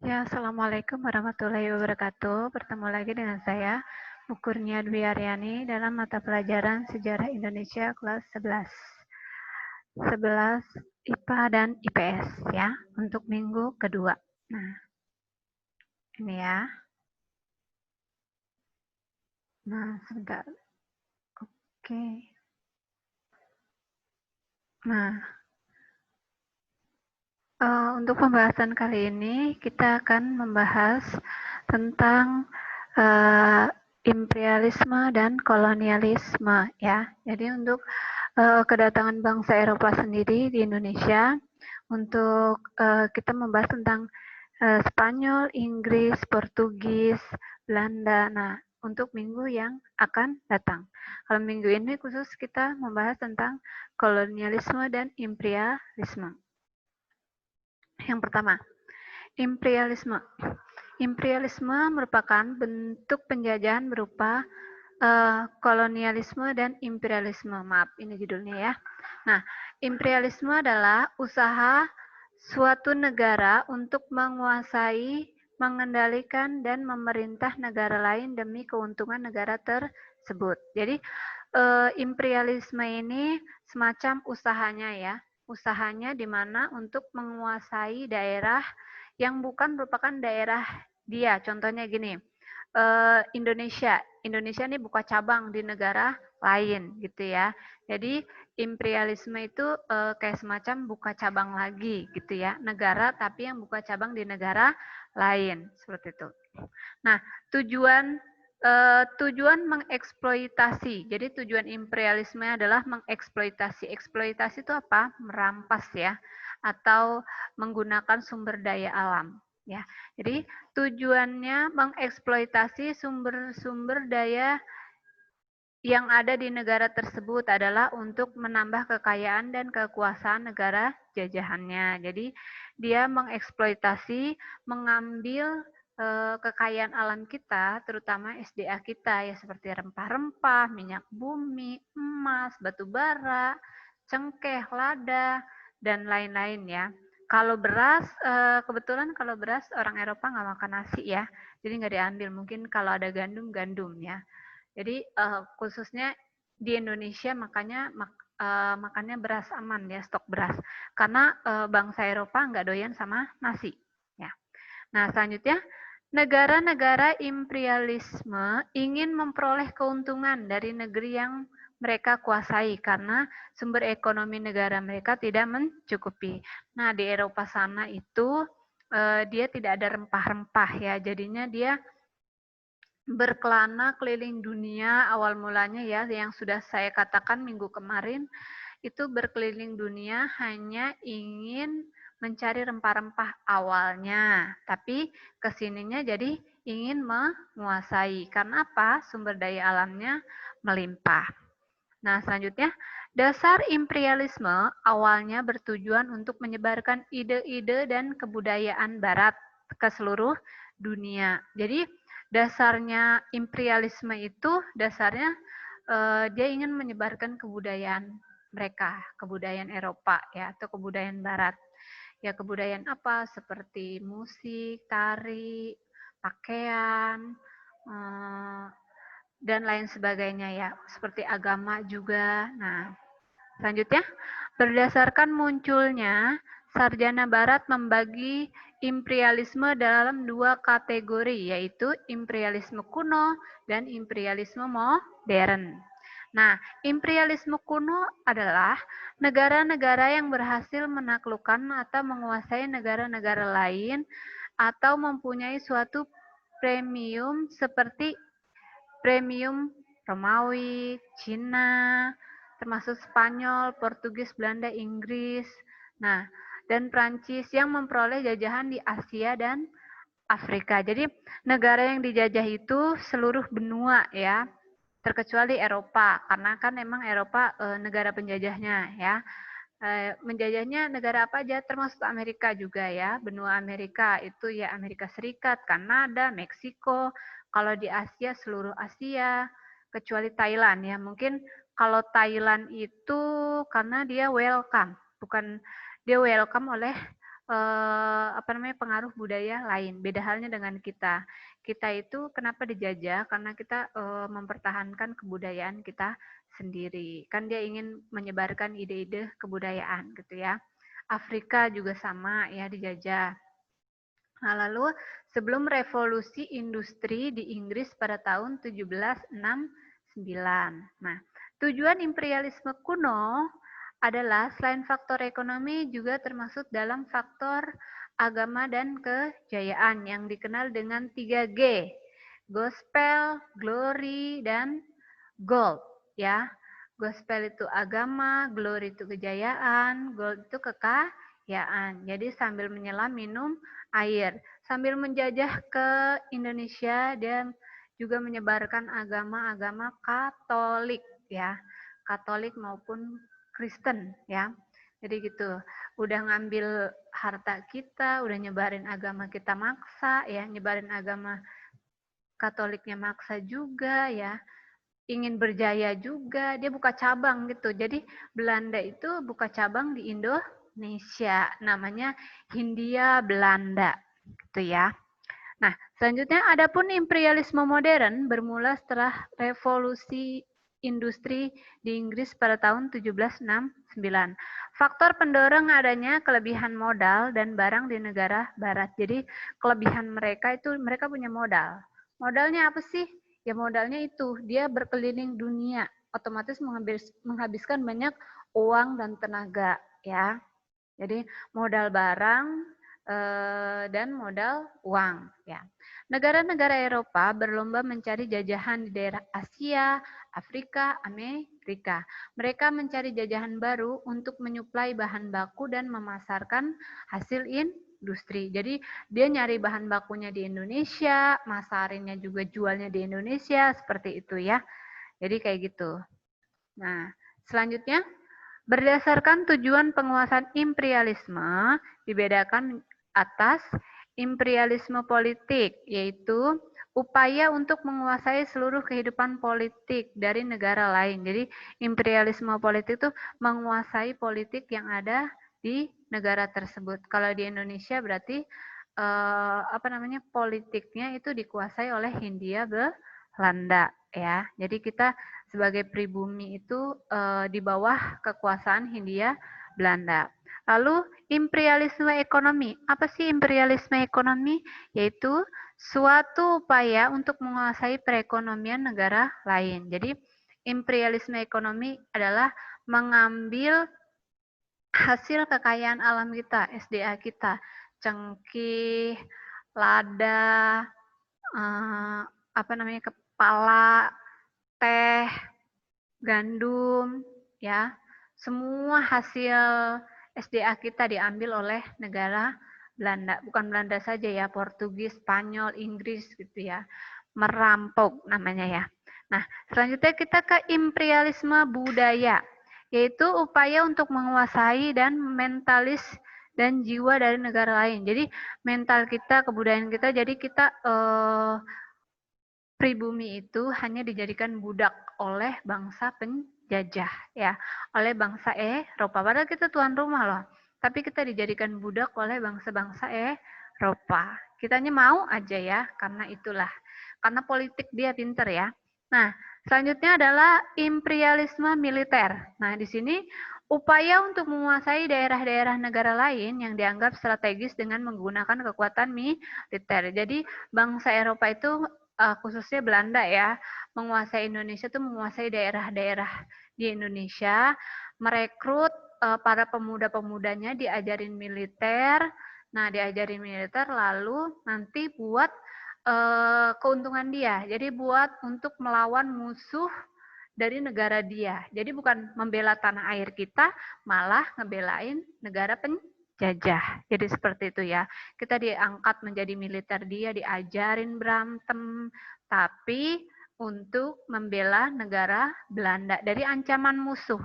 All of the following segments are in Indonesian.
Ya, Assalamualaikum warahmatullahi wabarakatuh. Bertemu lagi dengan saya, Bu Kurnia Dwi Aryani, dalam mata pelajaran Sejarah Indonesia kelas 11. 11 IPA dan IPS ya, untuk minggu kedua. Nah, ini ya. Nah, sebentar. Oke. Nah, untuk pembahasan kali ini kita akan membahas tentang uh, imperialisme dan kolonialisme ya. Jadi untuk kedatangan bangsa Eropa sendiri di Indonesia, untuk kita membahas tentang Spanyol, Inggris, Portugis, Belanda. Nah, untuk minggu yang akan datang. Kalau minggu ini khusus kita membahas tentang kolonialisme dan imperialisme. Yang pertama, imperialisme. Imperialisme merupakan bentuk penjajahan berupa kolonialisme dan imperialisme. Maaf, ini judulnya ya. Nah, imperialisme adalah usaha suatu negara untuk menguasai, mengendalikan, dan memerintah negara lain demi keuntungan negara tersebut. Jadi, imperialisme ini semacam usahanya ya. Usahanya di mana untuk menguasai daerah yang bukan merupakan daerah dia. Contohnya gini, Indonesia. Indonesia ini buka cabang di negara lain gitu ya. Jadi imperialisme itu kayak semacam buka cabang lagi gitu ya. Negara tapi yang buka cabang di negara lain seperti itu. Nah, tujuan mengeksploitasi. Jadi tujuan imperialisme adalah mengeksploitasi. Eksploitasi itu apa? Merampas ya, atau menggunakan sumber daya alam. Ya, jadi tujuannya mengeksploitasi sumber-sumber daya yang ada di negara tersebut adalah untuk menambah kekayaan dan kekuasaan negara jajahannya. Jadi dia mengeksploitasi, mengambil kekayaan alam kita, terutama SDA kita ya seperti rempah-rempah, minyak bumi, emas, batu bara, cengkeh, lada, dan lain-lain ya. Kalau beras, kebetulan kalau beras orang Eropa nggak makan nasi ya, jadi nggak diambil. Mungkin kalau ada gandum, gandum ya. Jadi khususnya di Indonesia makanya makannya beras aman ya, stok beras. Karena bangsa Eropa nggak doyan sama nasi. Ya. Nah selanjutnya, negara-negara imperialisme ingin memperoleh keuntungan dari negeri yang mereka kuasai karena sumber ekonomi negara mereka tidak mencukupi. Nah di Eropa sana itu dia tidak ada rempah-rempah ya, jadinya dia berkelana keliling dunia awal mulanya ya yang sudah saya katakan minggu kemarin itu berkeliling dunia hanya ingin mencari rempah-rempah awalnya tapi kesininya jadi ingin menguasai karena apa sumber daya alamnya melimpah. Nah selanjutnya dasar imperialisme awalnya bertujuan untuk menyebarkan ide-ide dan kebudayaan barat ke seluruh dunia. Jadi dasarnya imperialisme itu dasarnya dia ingin menyebarkan kebudayaan mereka, kebudayaan Eropa ya atau kebudayaan Barat. Ya kebudayaan apa seperti musik, tari, pakaian, dan lain sebagainya ya, seperti agama juga. Nah, selanjutnya, berdasarkan munculnya sarjana barat membagi imperialisme dalam dua kategori, yaitu imperialisme kuno dan imperialisme modern. Nah, imperialisme kuno adalah negara-negara yang berhasil menaklukkan atau menguasai negara-negara lain atau mempunyai suatu premium seperti premium Romawi, Cina, termasuk Spanyol, Portugis, Belanda, Inggris, nah, dan Prancis yang memperoleh jajahan di Asia dan Afrika. Jadi negara yang dijajah itu seluruh benua ya, terkecuali Eropa, karena kan memang Eropa negara penjajahnya ya. Menjajahnya negara apa aja termasuk Amerika juga ya, benua Amerika itu ya Amerika Serikat, Kanada, Meksiko, kalau di Asia seluruh Asia kecuali Thailand ya. Mungkin kalau Thailand itu karena dia welcome, bukan dia welcome oleh pengaruh budaya lain. Beda halnya dengan kita. Kita itu kenapa dijajah? Karena kita mempertahankan kebudayaan kita sendiri. Kan dia ingin menyebarkan ide-ide kebudayaan gitu ya. Afrika juga sama ya dijajah. Nah, lalu sebelum revolusi industri di Inggris pada tahun 1769. Nah, tujuan imperialisme kuno adalah selain faktor ekonomi juga termasuk dalam faktor agama dan kejayaan yang dikenal dengan 3G. Gospel, glory, dan gold ya. Gospel itu agama, glory itu kejayaan, gold itu kekayaan. Jadi sambil menyelam minum air, sambil menjajah ke Indonesia dan juga menyebarkan agama-agama Katolik ya. Katolik maupun Kristen ya. Jadi gitu. Udah ngambil harta kita, udah nyebarin agama kita maksa ya, nyebarin agama Katoliknya maksa juga ya, ingin berjaya juga, dia buka cabang gitu. Jadi Belanda itu buka cabang di Indonesia, namanya Hindia Belanda gitu ya. Nah, selanjutnya adapun imperialisme modern bermula setelah revolusi industri di Inggris pada tahun 1769. Faktor pendorong adanya kelebihan modal dan barang di negara barat. Jadi kelebihan mereka itu mereka punya modal. Modalnya apa sih? Ya modalnya itu, dia berkeliling dunia, otomatis menghabiskan banyak uang dan tenaga ya. Jadi modal barang dan modal uang ya. Negara-negara Eropa berlomba mencari jajahan di daerah Asia, Afrika, Amerika. Mereka mencari jajahan baru untuk menyuplai bahan baku dan memasarkan hasil industri. Jadi dia nyari bahan bakunya di Indonesia, masarinnya juga jualnya di Indonesia, seperti itu ya. Jadi kayak gitu. Nah, selanjutnya berdasarkan tujuan penguasaan imperialisme dibedakan atas imperialisme politik, yaitu upaya untuk menguasai seluruh kehidupan politik dari negara lain. Jadi imperialisme politik itu menguasai politik yang ada di negara tersebut. Kalau di Indonesia berarti politiknya itu dikuasai oleh Hindia Belanda ya. Jadi kita sebagai pribumi itu di bawah kekuasaan Hindia Belanda. Lalu imperialisme ekonomi. Apa sih imperialisme ekonomi? Yaitu suatu upaya untuk menguasai perekonomian negara lain. Jadi imperialisme ekonomi adalah mengambil hasil kekayaan alam kita, SDA kita, cengkeh, lada, kepala, teh, gandum, ya, semua hasil SDA kita diambil oleh negara Belanda. Bukan Belanda saja ya, Portugis, Spanyol, Inggris gitu ya. Merampok namanya ya. Nah, selanjutnya kita ke imperialisme budaya, yaitu upaya untuk menguasai dan mentalis dan jiwa dari negara lain. Jadi mental kita, kebudayaan kita, jadi kita pribumi itu hanya dijadikan budak oleh bangsa penjajah ya, oleh bangsa Eropa. Padahal kita tuan rumah loh, tapi kita dijadikan budak oleh bangsa-bangsa Eropa. Kitanya mau aja ya, karena itulah. Karena politik dia pinter ya. Nah, selanjutnya adalah imperialisme militer. Nah, di sini upaya untuk menguasai daerah-daerah negara lain yang dianggap strategis dengan menggunakan kekuatan militer. Jadi bangsa Eropa itu khususnya Belanda ya, menguasai Indonesia itu menguasai daerah-daerah di Indonesia, merekrut para pemuda-pemudanya diajarin militer. Nah, diajarin militer lalu nanti buat keuntungan dia. Jadi buat untuk melawan musuh dari negara dia. Jadi bukan membela tanah air kita, malah ngebelain negara penjajah. Jadi seperti itu ya. Kita diangkat menjadi militer dia, diajarin berantem, tapi untuk membela negara Belanda dari ancaman musuh,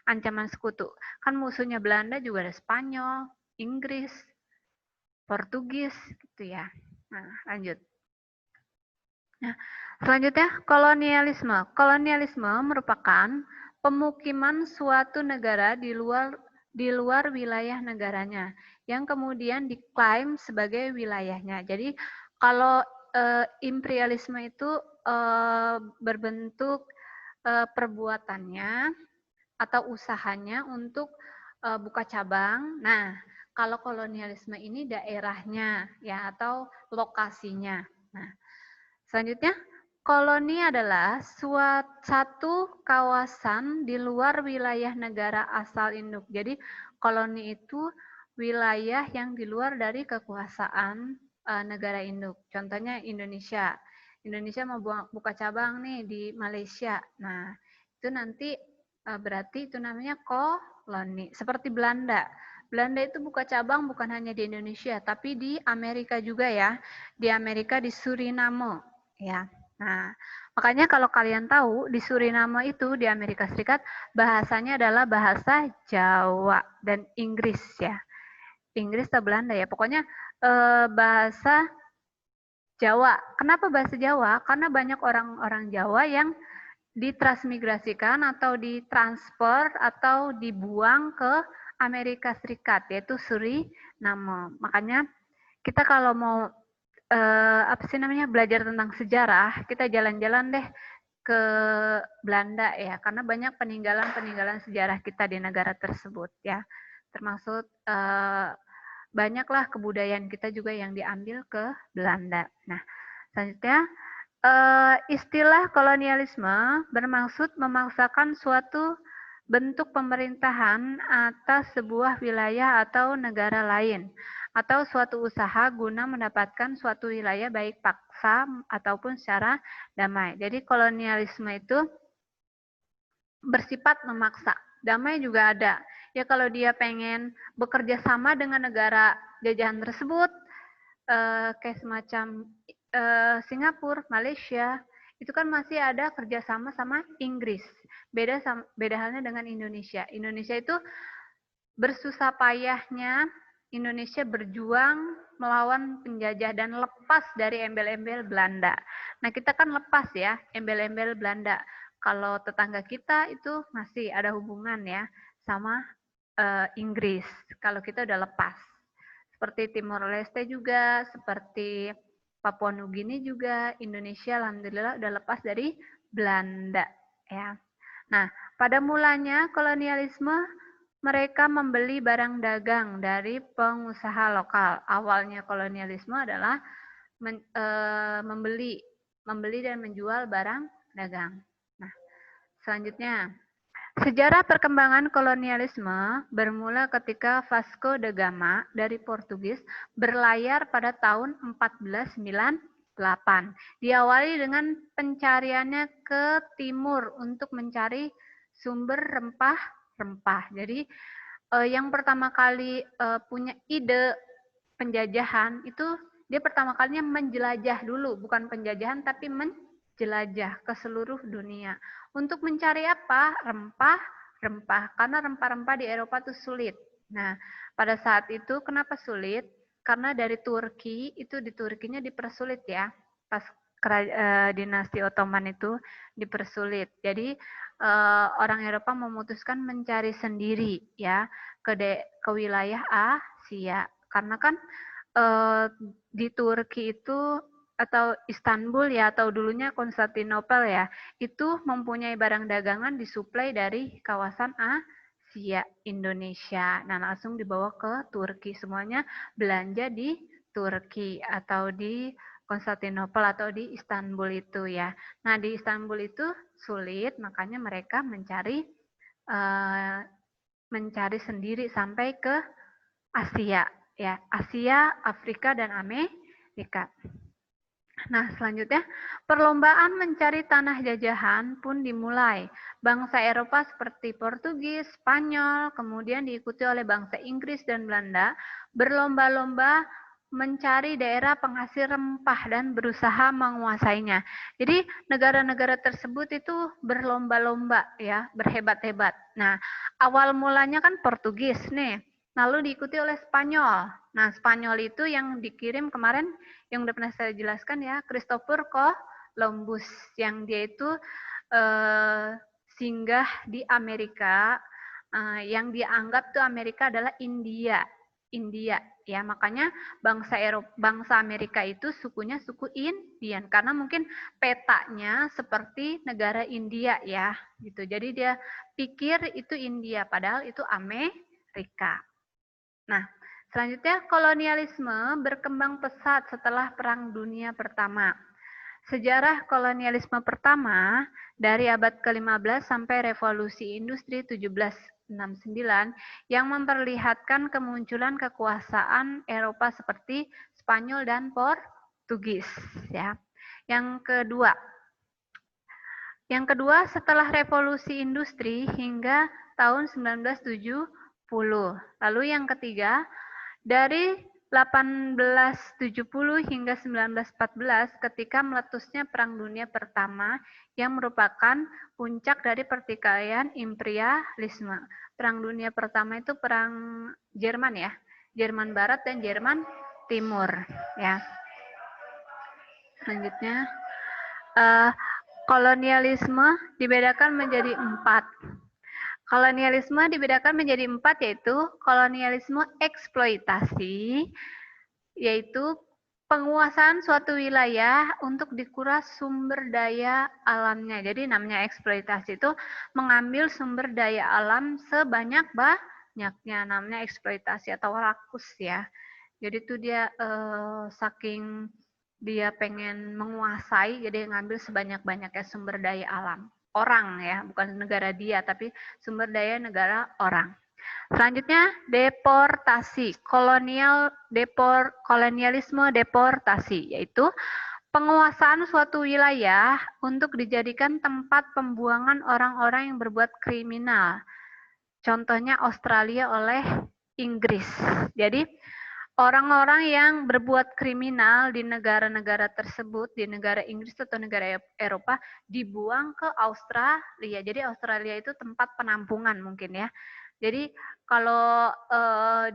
ancaman sekutu. Kan musuhnya Belanda juga ada Spanyol, Inggris, Portugis gitu ya. Nah, lanjut. Nah, selanjutnya kolonialisme. Kolonialisme merupakan pemukiman suatu negara di luar di luar wilayah negaranya, yang kemudian diklaim sebagai wilayahnya. Jadi kalau imperialisme itu berbentuk perbuatannya atau usahanya untuk buka cabang. Nah, kalau kolonialisme ini daerahnya ya atau lokasinya. Nah, selanjutnya koloni adalah suatu kawasan di luar wilayah negara asal induk. Jadi koloni itu wilayah yang di luar dari kekuasaan negara induk. Contohnya Indonesia. Indonesia mau buka cabang nih di Malaysia. Nah, itu nanti berarti itu namanya koloni. Seperti Belanda. Belanda itu buka cabang bukan hanya di Indonesia, tapi di Amerika juga ya. Di Amerika di Suriname, ya. Nah, makanya kalau kalian tahu di Suriname itu di Amerika Serikat bahasanya adalah bahasa Jawa dan Inggris ya. Inggris atau Belanda ya. Pokoknya bahasa Jawa. Kenapa bahasa Jawa? Karena banyak orang-orang Jawa yang ditransmigrasikan atau ditransfer atau dibuang ke Amerika Serikat, yaitu Suriname. Makanya kita kalau mau apa sih namanya belajar tentang sejarah, kita jalan-jalan deh ke Belanda ya, karena banyak peninggalan-peninggalan sejarah kita di negara tersebut ya, termasuk banyaklah kebudayaan kita juga yang diambil ke Belanda. Nah, selanjutnya istilah kolonialisme bermaksud memaksakan suatu bentuk pemerintahan atas sebuah wilayah atau negara lain, atau suatu usaha guna mendapatkan suatu wilayah baik paksa ataupun secara damai. Jadi kolonialisme itu bersifat memaksa. Damai juga ada. Ya kalau dia pengen bekerja sama dengan negara jajahan tersebut, kayak semacam Singapura, Malaysia, itu kan masih ada kerjasama sama Inggris. Beda halnya dengan Indonesia. Indonesia itu bersusah payahnya Indonesia berjuang melawan penjajah dan lepas dari embel-embel Belanda. Nah, kita kan lepas ya embel-embel Belanda. Kalau tetangga kita itu masih ada hubungan ya sama Inggris. Kalau kita udah lepas. Seperti Timor Leste juga, seperti Papua Nugini juga, Indonesia alhamdulillah udah lepas dari Belanda ya. Nah, pada mulanya kolonialisme mereka membeli barang dagang dari pengusaha lokal. Awalnya kolonialisme adalah membeli dan menjual barang dagang. Nah, selanjutnya sejarah perkembangan kolonialisme bermula ketika Vasco da Gama dari Portugis berlayar pada tahun 1498. Diawali dengan pencariannya ke timur untuk mencari sumber rempah-rempah. Jadi yang pertama kali punya ide penjajahan itu dia pertama kalinya menjelajah dulu, bukan penjajahan tapi menjelajah ke seluruh dunia. Untuk mencari apa? Rempah-rempah. Karena rempah-rempah di Eropa itu sulit. Nah, pada saat itu kenapa sulit? Karena dari Turki, itu di Turkinya dipersulit ya. Pas dinasti Ottoman itu dipersulit. Jadi orang Eropa memutuskan mencari sendiri ya ke wilayah Asia. Karena kan di Turki itu atau Istanbul ya atau dulunya Konstantinopel ya itu mempunyai barang dagangan disuplai dari kawasan Asia Indonesia. Nah langsung dibawa ke Turki semuanya belanja di Turki atau di Konstantinopel atau di Istanbul itu ya. Nah di Istanbul itu sulit makanya mereka mencari sendiri sampai ke Asia ya Asia, Afrika dan Amerika. Nah, selanjutnya perlombaan mencari tanah jajahan pun dimulai. Bangsa Eropa seperti Portugis, Spanyol, kemudian diikuti oleh bangsa Inggris dan Belanda berlomba-lomba mencari daerah penghasil rempah dan berusaha menguasainya. Jadi negara-negara tersebut itu berlomba-lomba ya, berhebat-hebat. Nah, awal mulanya kan Portugis nih, lalu diikuti oleh Spanyol. Nah, Spanyol itu yang dikirim kemarin yang udah pernah saya jelaskan ya, Christopher Columbus yang dia itu singgah di Amerika Yang dianggap tuh Amerika adalah India. India ya, makanya bangsa Amerika itu sukunya suku Indian karena mungkin petanya seperti negara India ya gitu. Jadi dia pikir itu India padahal itu Amerika. Nah, selanjutnya kolonialisme berkembang pesat setelah Perang Dunia Pertama. Sejarah kolonialisme pertama dari abad ke-15 sampai revolusi industri 1769 yang memperlihatkan kemunculan kekuasaan Eropa seperti Spanyol dan Portugis ya. Yang kedua setelah revolusi industri hingga tahun 1970. Lalu yang ketiga dari 1870 hingga 1914 ketika meletusnya Perang Dunia Pertama yang merupakan puncak dari pertikaian imperialisme. Perang Dunia Pertama itu perang Jerman ya, Jerman Barat dan Jerman Timur ya. Selanjutnya kolonialisme dibedakan menjadi 4. Kolonialisme dibedakan menjadi 4 yaitu kolonialisme eksploitasi, yaitu penguasaan suatu wilayah untuk dikuras sumber daya alamnya. Jadi namanya eksploitasi itu mengambil sumber daya alam sebanyak-banyaknya, namanya eksploitasi atau rakus ya. Jadi itu dia saking dia pengen menguasai, jadi ngambil sebanyak-banyaknya sumber daya alam. Orang ya, bukan negara dia, tapi sumber daya negara orang. Selanjutnya deportasi, kolonialisme deportasi, yaitu penguasaan suatu wilayah untuk dijadikan tempat pembuangan orang-orang yang berbuat kriminal. Contohnya Australia oleh Inggris. Jadi orang-orang yang berbuat kriminal di negara-negara tersebut, di negara Inggris atau negara Eropa, dibuang ke Australia. Jadi Australia itu tempat penampungan mungkin ya. Jadi kalau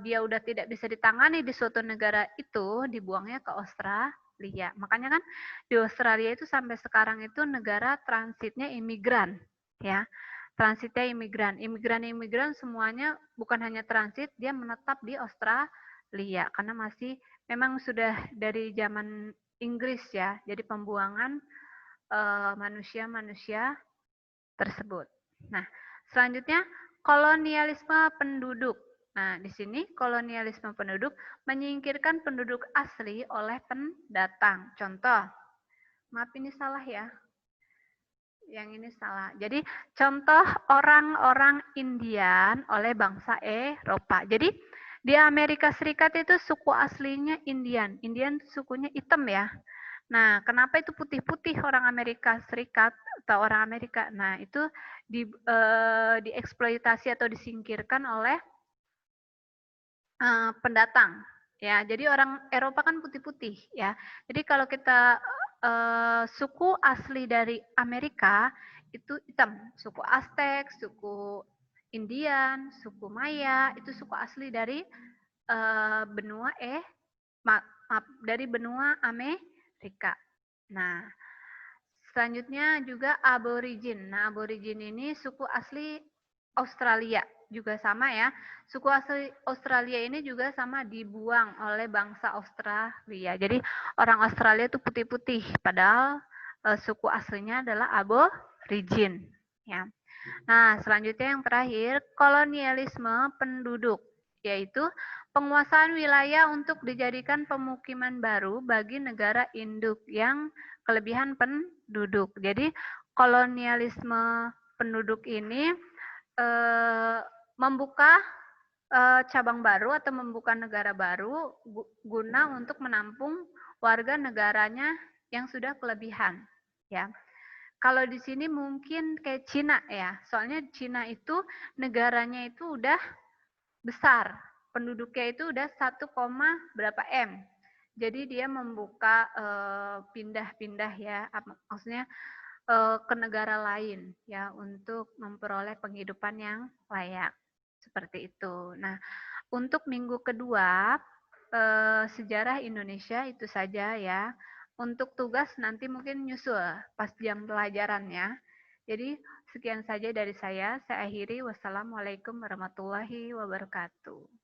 dia udah tidak bisa ditangani di suatu negara itu, dibuangnya ke Australia. Makanya kan di Australia itu sampai sekarang itu negara transitnya imigran, ya. Transitnya imigran. Imigran semuanya bukan hanya transit, dia menetap di Australia karena masih memang sudah dari zaman Inggris ya. Jadi pembuangan manusia-manusia tersebut. Nah, selanjutnya kolonialisme penduduk. Nah, di sini kolonialisme penduduk menyingkirkan penduduk asli oleh pendatang. Contoh, maaf ini salah ya. Yang ini salah. Jadi contoh orang-orang Indian oleh bangsa Eropa. Jadi di Amerika Serikat itu suku aslinya Indian. Indian sukunya hitam ya. Nah, kenapa itu putih-putih orang Amerika Serikat atau orang Amerika? Nah, itu dieksploitasi atau disingkirkan oleh pendatang. Ya, jadi orang Eropa kan putih-putih ya. Jadi kalau kita suku asli dari Amerika itu hitam, suku Aztec, suku Indian, suku Maya itu suku asli dari benua dari benua Amerika. Nah, selanjutnya juga aborigin. Nah, aborigin ini suku asli Australia juga sama ya. Suku asli Australia ini juga sama dibuang oleh bangsa Australia. Jadi orang Australia itu putih-putih, padahal suku aslinya adalah aborigin. Ya. Nah, selanjutnya yang terakhir kolonialisme penduduk, yaitu penguasaan wilayah untuk dijadikan pemukiman baru bagi negara induk yang kelebihan penduduk. Jadi kolonialisme penduduk ini membuka cabang baru atau membuka negara baru guna untuk menampung warga negaranya yang sudah kelebihan. Ya. Kalau di sini mungkin kayak Cina ya, soalnya Cina itu negaranya itu udah besar, penduduknya itu udah 1, berapa M. Jadi dia membuka pindah-pindah ya, maksudnya ke negara lain ya untuk memperoleh penghidupan yang layak seperti itu. Nah, untuk minggu kedua sejarah Indonesia itu saja ya. Untuk tugas nanti mungkin nyusul pas jam pelajarannya. Jadi Sekian saja dari saya akhiri. Wassalamualaikum warahmatullahi wabarakatuh.